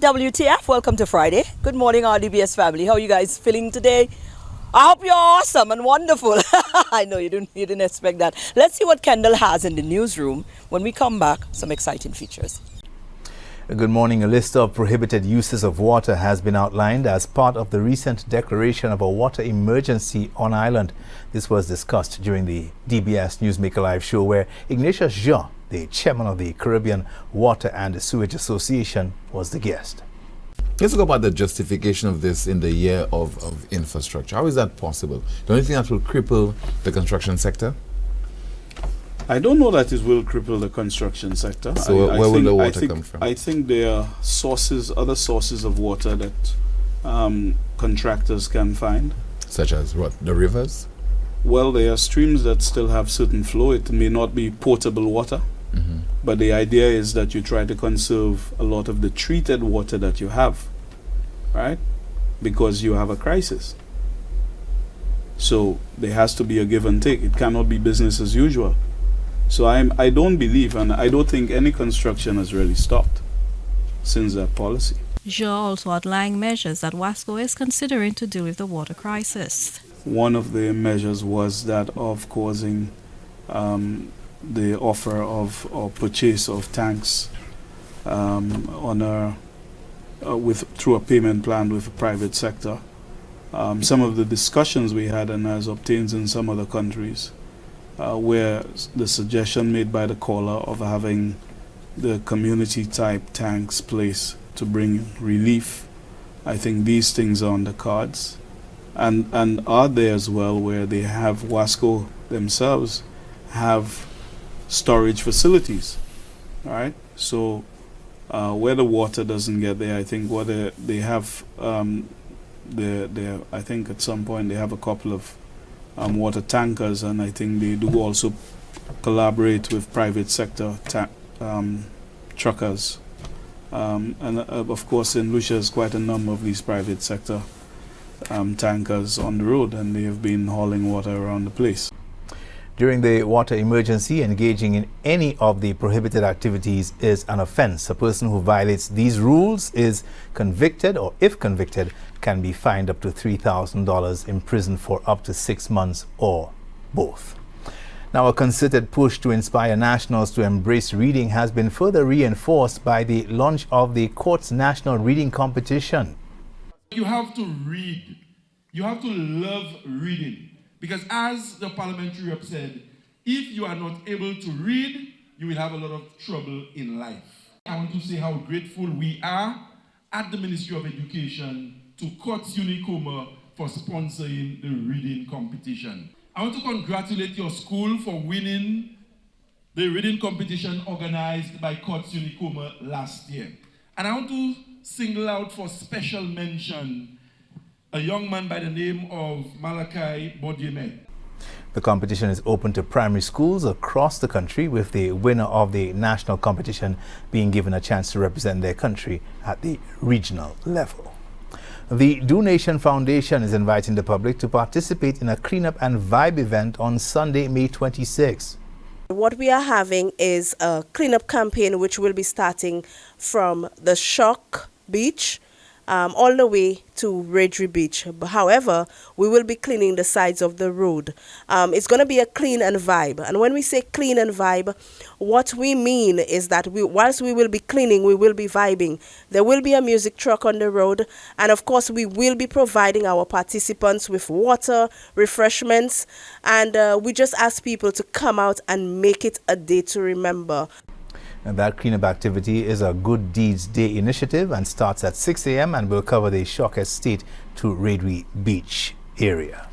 WTF, welcome to Friday. Good morning, RDBS family. How are you guys feeling today? I hope you're awesome and wonderful. I know you didn't expect that. Let's see what Kendall has in the newsroom. When we come back, some exciting features. Good morning. A list of prohibited uses of water has been outlined as part of the recent declaration of a water emergency on island. This was discussed during the DBS Newsmaker Live show, where Ignatius Jean, the chairman of the Caribbean Water and Sewage Association, was the guest. Let's talk about the justification of this in the year of infrastructure. How is that possible? Don't you think that will cripple the construction sector? I don't know that it will cripple the construction sector. So where will the water come from? I think there are other sources of water that contractors can find. Such as what? The rivers? Well, there are streams that still have certain flow. It may not be potable water, but the idea is that you try to conserve a lot of the treated water that you have, right? Because you have a crisis. So there has to be a give and take. It cannot be business as usual. So I don't believe, and I don't think any construction has really stopped since that policy. Jean also outlined measures that Wasco is considering to deal with the water crisis. One of the measures was that of causing the offer of or purchase of tanks through a payment plan with the private sector. Some of the discussions we had, and as obtained in some other countries, where the suggestion made by the caller of having the community type tanks placed to bring relief, I think these things are on the cards, and are there as well, where they have Wasco themselves have storage facilities, right? So where the water doesn't get there, I think what they have, I think at some point they have a couple of water tankers, and I think they do also collaborate with private sector truckers. And of course in Lucia there's quite a number of these private sector tankers on the road, and they have been hauling water around the place. During the water emergency, engaging in any of the prohibited activities is an offense. A person who violates these rules is convicted, or if convicted, can be fined up to $3,000, imprisoned for up to 6 months, or both. Now, a concerted push to inspire nationals to embrace reading has been further reinforced by the launch of the Court's National Reading Competition. You have to read. You have to love reading. Because as the parliamentary rep said, if you are not able to read, you will have a lot of trouble in life. I want to say how grateful we are at the Ministry of Education to Courts Unicoma for sponsoring the reading competition. I want to congratulate your school for winning the reading competition organized by Courts Unicoma last year. And I want to single out for special mention a young man by the name of Malachi Bodiemet. The competition is open to primary schools across the country, with the winner of the national competition being given a chance to represent their country at the regional level. The Do Nation Foundation is inviting the public to participate in a cleanup and vibe event on Sunday, May 26. What we are having is a cleanup campaign which will be starting from the Shock Beach all the way to Redry Beach. However, we will be cleaning the sides of the road. It's going to be a clean and vibe. And when we say clean and vibe, what we mean is that whilst we will be cleaning, we will be vibing. There will be a music truck on the road. And of course, we will be providing our participants with water, refreshments. And we just ask people to come out and make it a day to remember. And that cleanup activity is a Good Deeds Day initiative and starts at 6 a.m. and will cover the Shock Estate to Redry Beach area.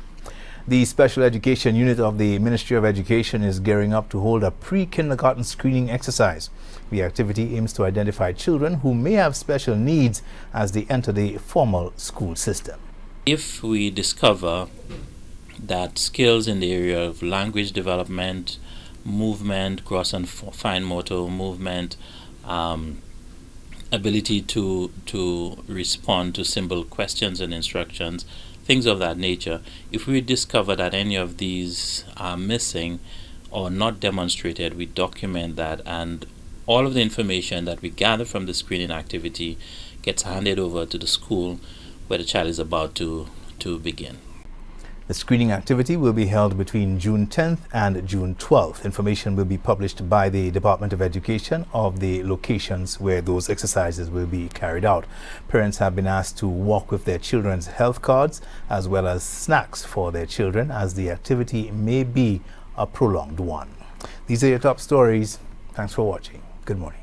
The Special Education Unit of the Ministry of Education is gearing up to hold a pre-kindergarten screening exercise. The activity aims to identify children who may have special needs as they enter the formal school system. If we discover that skills in the area of language development, movement, gross and fine motor movement, ability to respond to simple questions and instructions, things of that nature, if we discover that any of these are missing or not demonstrated, we document that, and all of the information that we gather from the screening activity gets handed over to the school where the child is about to begin. The screening activity will be held between June 10th and June 12th. Information will be published by the Department of Education of the locations where those exercises will be carried out. Parents have been asked to walk with their children's health cards as well as snacks for their children, as the activity may be a prolonged one. These are your top stories. Thanks for watching. Good morning.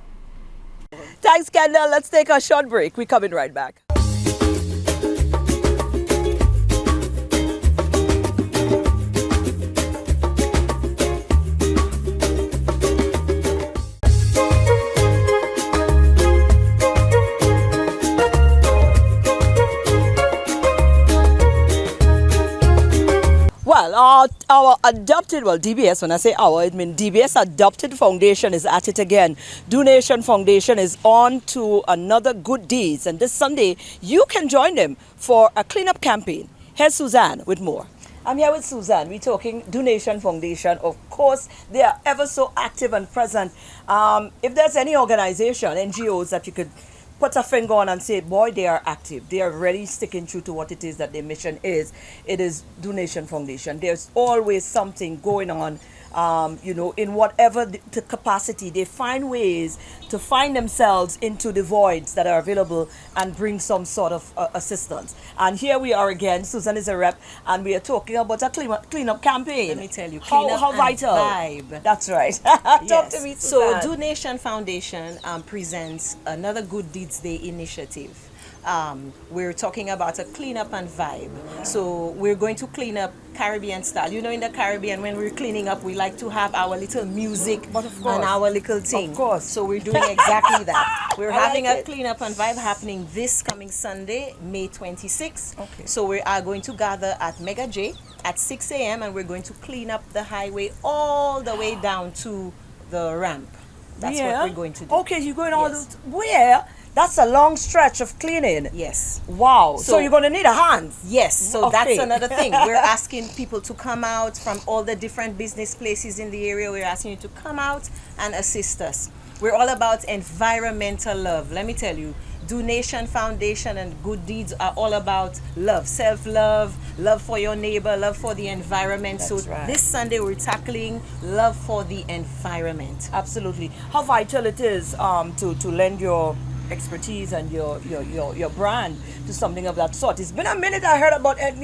Thanks, Kendall. Let's take a short break. We're coming right back. Well, our adopted, DBS, when I say our, I mean DBS Adopted Foundation is at it again. Do Nation Foundation is on to another good deeds, and this Sunday you can join them for a cleanup campaign. Here's Suzanne with more. I'm here with Suzanne. We're talking Do Nation Foundation. Of course, they are ever so active and present. If there's any organization, NGOs that you could put a finger on and say, boy, they are active. They are really sticking true to what it is that their mission is. It is Do Nation Foundation. There's always something going on, in whatever the capacity. They find ways to find themselves into the voids that are available and bring some sort of assistance. And here we are again. Susan is a rep, and we are talking about a cleanup campaign. Let me tell you, how vital. Vibe. That's right. Talk Yes. to me, Susan. So, Do Nation Foundation presents another Good Deeds Day initiative. We're talking about a cleanup and vibe. So we're going to clean up Caribbean style. You know, in the Caribbean, when we're cleaning up, we like to have our little music and our little thing. Of course. So we're doing exactly that. We're having like a it. cleanup and vibe happening this coming Sunday, May 26th. Okay. So we are going to gather at Mega J at 6 a.m. and we're going to clean up the highway all the way down to the ramp. That's what we're going to do. Okay, you're going all Yes. where? That's a long stretch of cleaning. Yes. Wow. So, So- you're going to need a hand. Yes, so Okay. that's another thing. We're asking people to come out from all the different business places in the area. We're asking you to come out and assist us. We're all about environmental love. Let me tell you, Do Nation Foundation and Good Deeds are all about love, self-love, love for your neighbor, love for the environment. That's so right. this Sunday we're tackling love for the environment. Absolutely. How vital it is to lend your expertise and your brand to something of that sort. It's been a minute I heard about it.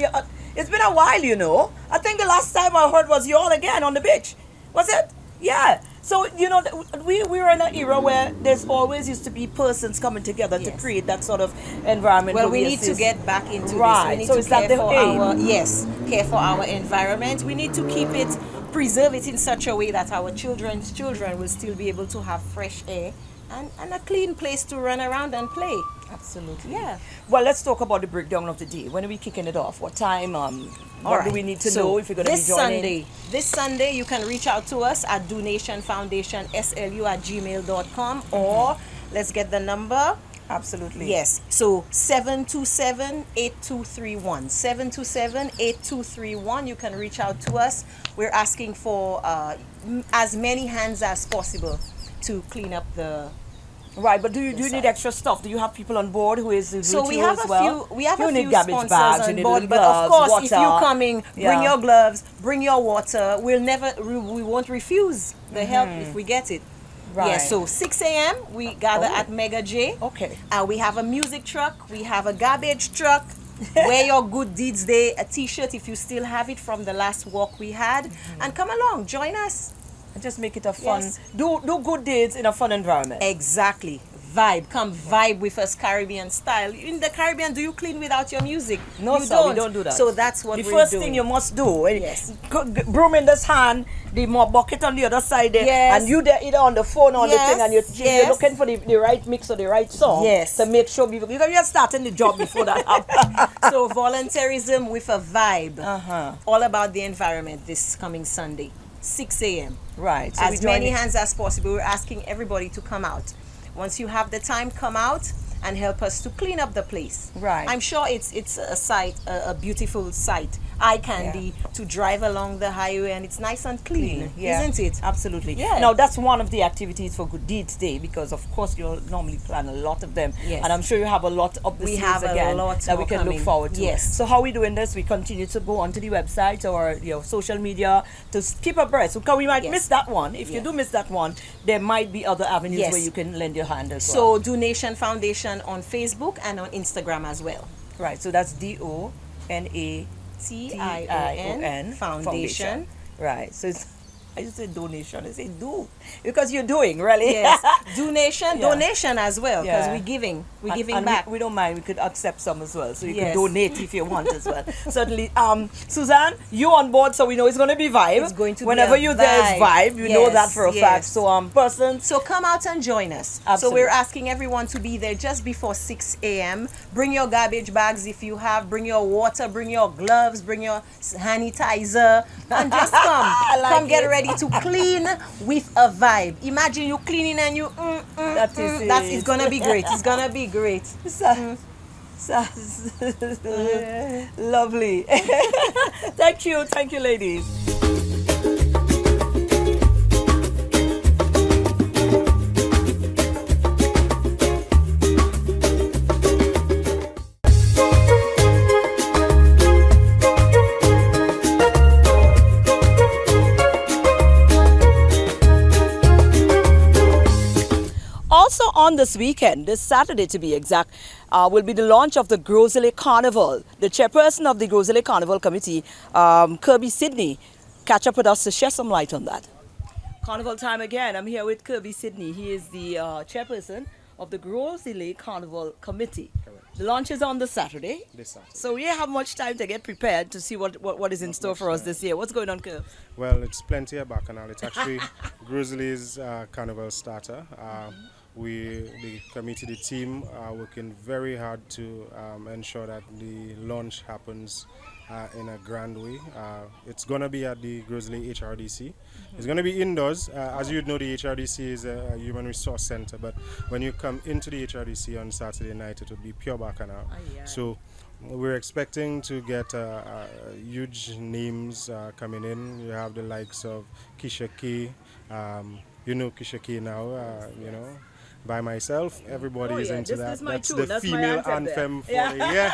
It's been a while, you know. I think the last time I heard was you all again on the beach. Was it? Yeah. So, you know, we were in an era where there's always used to be persons coming together to Yes. create that sort of environment. Well, where we need to assist. get back into Right. this. We need So to is that care the for aim? care for our environment. We need to keep it, preserve it in such a way that our children's children will still be able to have fresh air and a clean place to run around and play. Absolutely. Yeah. Well, let's talk about the breakdown of the day. When are we kicking it off? What time? What do we need to know if you're going to be joining? This Sunday, you can reach out to us at donationfoundationslu@gmail.com or let's get the number. Absolutely. Yes. So 727-8231. 727-8231. You can reach out to us. We're asking for as many hands as possible to clean up the. Right, but do you need extra stuff? Do you have people on board who is So with we you have as a well? few. We have you a need few garbage sponsors bags, you on need board, little but of gloves, course, if water. you're coming, bring Yeah. your gloves, bring your water. We won't refuse the help if we get it. Right. Yeah. So 6 a.m. we gather Oh. at Mega J. Okay. We have a music truck. We have a garbage truck. Wear your Good Deeds Day a T-shirt if you still have it from the last walk we had, and come along, join us. And just make it a fun. Yes. Do good deeds in a fun environment. Exactly. Vibe. Come vibe with us Caribbean style. In the Caribbean, do you clean without your music? No, you sir, we don't do that. So that's what The we're first doing. thing you must do, Yes. broom in this hand, the more bucket on the other side there, Yes. and you there either on the phone or on the Yes, thing, and you're yes. looking for the right mix or the right song. Yes. To make sure people, you're starting the job before that happens. So volunteerism with a vibe. Uh-huh. All about the environment this coming Sunday, 6 a.m. Right. So we As join many it. hands as possible. We're asking everybody to come out. Once you have the time, come out and help us to clean up the place. Right. I'm sure it's a sight, a beautiful sight. eye candy to drive along the highway, and it's nice and clean, isn't it? Absolutely. Yeah. Now that's one of the activities for Good Deeds Day, because of course you'll normally plan a lot of them. Yes. And I'm sure you have a lot up the We sleeves have a again lot that we more can coming. look forward to. Yes. So how are we doing this? We continue to go onto the website or social media to keep abreast. Because we might Yes. miss that one. If you Yeah. do miss that one, there might be other avenues Yes. where you can lend your hand as well. So Donation Foundation on Facebook and on Instagram as well. Right, so that's DONATION TION Foundation. Right, so it's, I just say donation, I say do, because you're doing, really. Yes. Donation, Yeah. donation as well, because Yeah. we're giving And back. we don't mind, we could accept some as well, so you can Yes. donate if you want as well. Certainly. Suzanne, you on board, so we know it's going to be vibe. It's going to be whenever a you there is vibe, you know Yes, that for a fact. yes. So person, So come out and join us. Absolutely. So we're asking everyone to be there just before 6 a.m. Bring your garbage bags if you have. Bring your water. Bring your gloves. Bring your sanitizer. And just come. Come get ready to clean with a vibe. Imagine you cleaning and you. That is That's it. it's gonna be great. It's gonna be great. Lovely. Thank you, ladies. Also on this weekend, this Saturday to be exact, will be the launch of the Groseley Carnival. The chairperson of the Groseley Carnival Committee, Kirby Sidney, catch up with us to shed some light on that. Carnival time again. I'm here with Kirby Sidney. He is the chairperson of the Groseley Carnival Committee. The launch is on the Saturday. This Saturday. So we have much time to get prepared to see what is in store for us this year. What's going on, Kirby? Well, it's plenty of bacchanal. It's actually Groseley's carnival starter. The committee, the team are working very hard to ensure that the launch happens in a grand way. It's going to be at the Groseley HRDC. It's going to be indoors. As you know, the HRDC is a human resource center, but when you come into the HRDC on Saturday night, it will be pure bacchanal. So we're expecting to get huge names coming in. You have the likes of Keisha K. You know Keisha K now, by myself. Everybody is into that. That's tune. the That's my female anthem anthem for the year.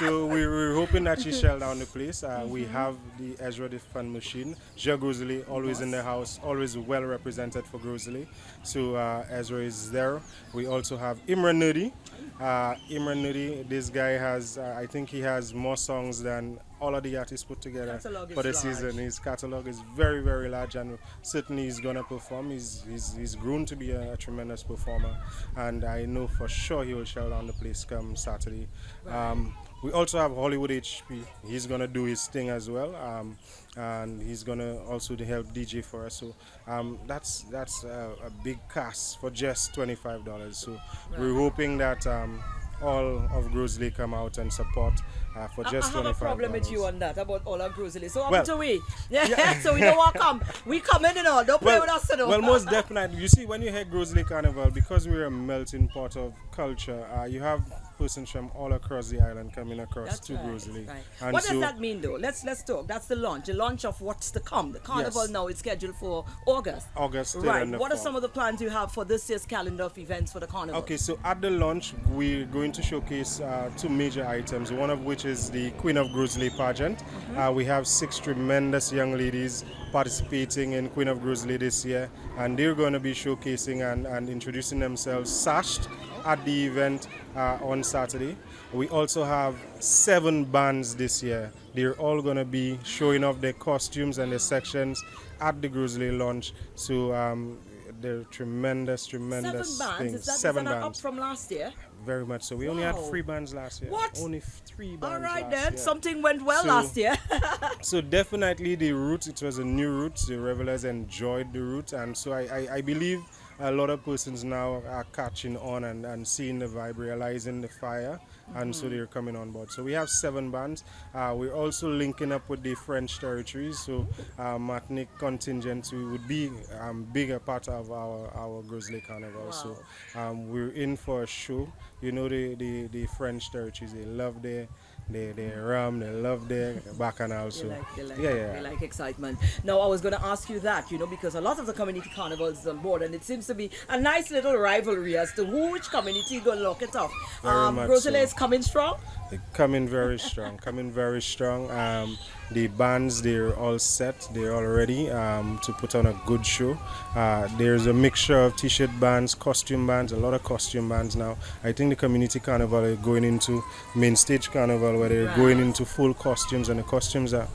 So we're hoping that she shell down the place. We have the Ezra the Fun Machine. Ja Groseley, always in the house, always well represented for Groseley. So Ezra is there. We also have Imran Nudi. Imran Nudi, this guy has, I think he has more songs than all of the artists put together for the season. His catalog is very, very large, and certainly he's gonna perform. He's grown to be a tremendous performer, and I know for sure he will shell down the place come Saturday. We also have Hollywood HP. He's gonna do his thing as well, and he's gonna also help DJ for us. So that's a big cast for just $25. So we're hoping that all of Groseley come out and support for just $25. I have a problem with you on that, about all of Groseley. So Well, up to we. So we don't want to come. We come in, Don't play with us, Well, most definitely. You see, when you hear Groseley Carnival, because we're a melting pot of culture, you have persons from all across the island coming across to Groseley. Right. And What so does that mean, though? Let's talk. That's the launch. The launch of what's to come. The carnival now is scheduled for August. August. Right. What are some of the plans you have for this year's calendar of events for the carnival? Okay, so at the launch, we're going to showcase two major items, one of which is the Queen of Groseley pageant. We have 6 tremendous young ladies participating in Queen of Groseley this year, and they're going to be showcasing and introducing themselves sashed at the event on Saturday. We also have 7 bands this year. They're all going to be showing off their costumes and their sections at the Groseley launch. So they're tremendous 7 bands? things. Is that 7 up bands. from last year? Very much so. We only had Wow. 3 bands last year. What? Only 3 bands. All right, last then. year. Something went well So- last year. So definitely the route, it was a new route. The revelers enjoyed the route, and so I believe a lot of persons now are catching on and seeing the vibe, realizing the fire, and so they're coming on board. So we have 7 bands. We're also linking up with the French territories, so Martinique contingent would be bigger part of our Groseley Carnival. Wow. So we're in for a show. You know the French territories, they love their they rum, they love their bacchanal. So They like excitement. Now, I was going to ask you that, because a lot of the community carnivals is on board, and it seems to be a nice little rivalry as to which community going to lock it off. Rosalie is coming strong? They're coming very strong, the bands, they're all set, they're all ready to put on a good show. There's a mixture of t-shirt bands, costume bands, a lot of costume bands now. I think the community carnival are going into main stage carnival where they're going into full costumes, and the costumes are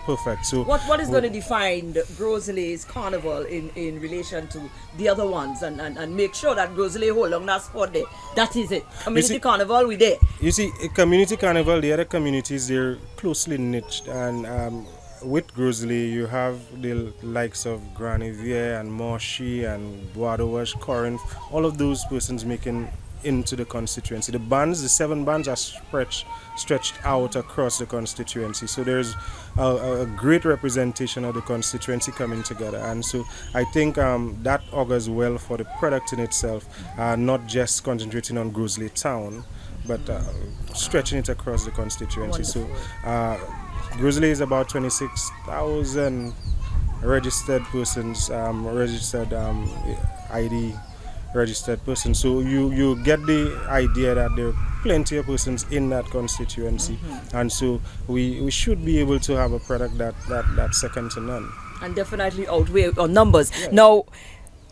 perfect. So what is going to define Grosley's carnival in relation to the other ones, and make sure that Grosley hold on that spot there? That is it. Community carnival, we there. You see, a community carnival, the other communities, they're closely niched, and with Grosley, you have the likes of Granivier and Morshy and Bois d'Auge, Corinth, all of those persons making into the constituency. The bands, the 7 bands are stretched out across the constituency. So there's a great representation of the constituency coming together. And so I think that augurs well for the product in itself, not just concentrating on Grosley town, but stretching it across the constituency. Wonderful. So Grosley is about 26,000 registered persons, registered ID registered persons. So you get the idea that there are plenty of persons in that constituency, and so we should be able to have a product that's second to none. And definitely outweigh our numbers. Yes. Now,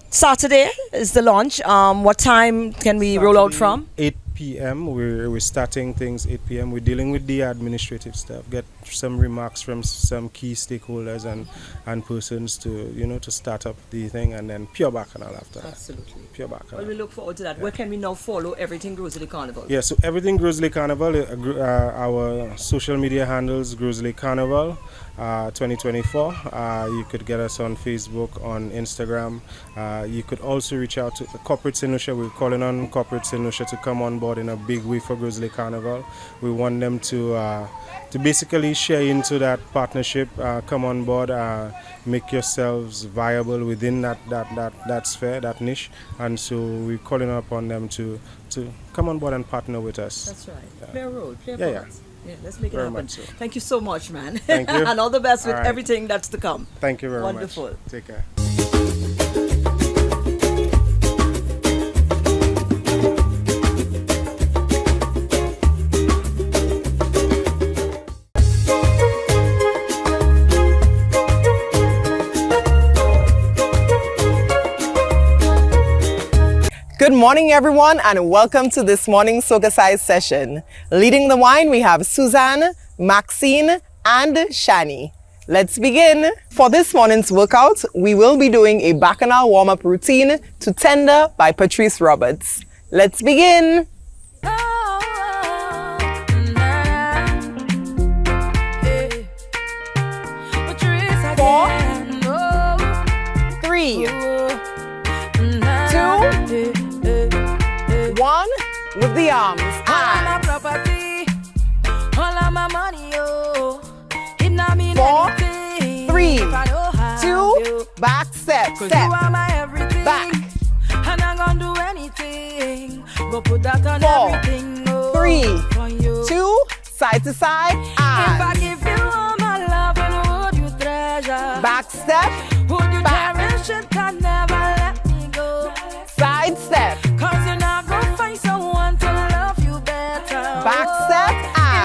Saturday is the launch. What time can we roll out from? 8 p.m. We're starting things 8 p.m. We're dealing with the administrative stuff. Get some remarks from some key stakeholders and persons to to start up the thing, and then pure bacchanal after. Absolutely. Pure bacchanal. Well, we look forward to that. Yeah. Where can we now follow everything Grosley Carnival? Yeah, so everything Grosley Carnival, our social media handles Grosley Carnival 2024. You could get us on Facebook, on Instagram. You could also reach out to the corporate St. Lucia. We're calling on corporate St. Lucia to come on board in a big way for Grosley Carnival. We want them to basically share into that partnership, come on board, make yourselves viable within that sphere, that niche, and so we're calling upon them to come on board and partner with us. That's right. Yeah. Play a role, play a part. Yeah, let's make it very happen. So. Thank you so much, man. Thank you. And all the best with everything that's to come. Thank you very much. Wonderful. Take care. Good morning, everyone, and welcome to this morning's SocaCize session. Leading the wine, we have Suzanne, Maxine, and Shani. Let's begin. For this morning's workout, we will be doing a bacchanal warm-up routine to Tender by Patrice Roberts. Let's begin. 4, 3, 2, 1, with the arms, and 4, 3, 2, back step, back, 4, 3, 2, side to side, and back step, back, side step, back step, and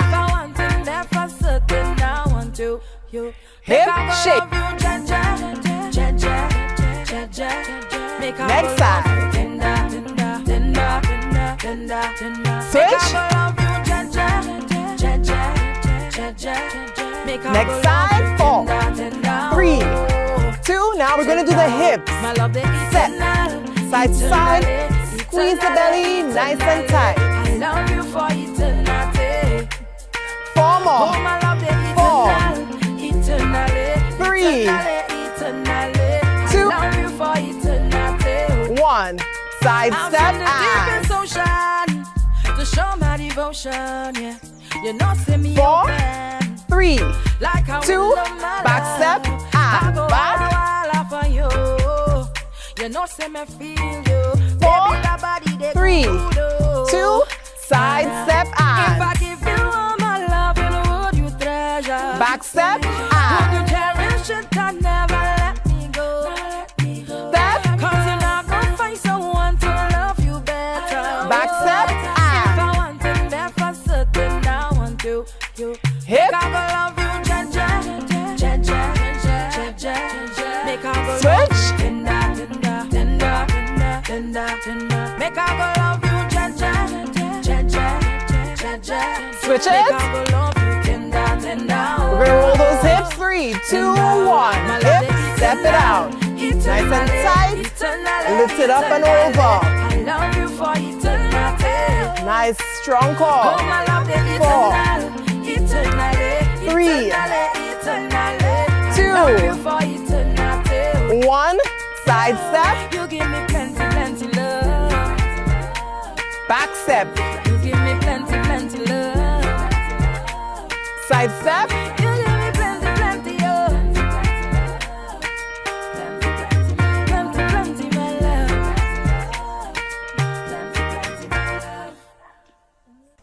hip shake. Next side. Switch. Next side. 4, 3, 2. Now we're going to do the hips. Set. Side to side. Squeeze the belly nice and tight. 4 more. 4, 3, 2, 1. Side step and 4, 3, 2, back step and back. 4, 3, 2, side step and should never let me go. Step. Cause you're not gonna find someone to love you better. Back step. If And I want to there for certain, I want you. hip. Make I go love you, Jaja. Make I go Switch. tender. Make I go love you, Jaja. Switch Make it. I go love you, tender. We're gonna roll those hips. 3, 2, 1. Hip, step it out. Nice and tight. Lift it up and over. I love you for eternity. Nice, strong core. Oh, my love, 4, eternally. 3, Love you for eternity. 1. Side step. You give me plenty love. Back step. You give me plenty love. Side step. You give me plenty, oh. Plenty, my love.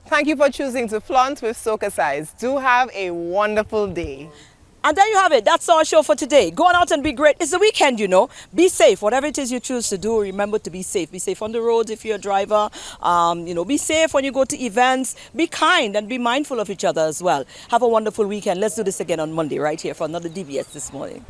Thank you for choosing to flaunt with SocaCize. Do have a wonderful day. And there you have it. That's our show for today. Go on out and be great. It's the weekend, you know. Be safe. Whatever it is you choose to do, remember to be safe. Be safe on the roads if you're a driver. Be safe when you go to events. Be kind and be mindful of each other as well. Have a wonderful weekend. Let's do this again on Monday right here for another DBS This Morning.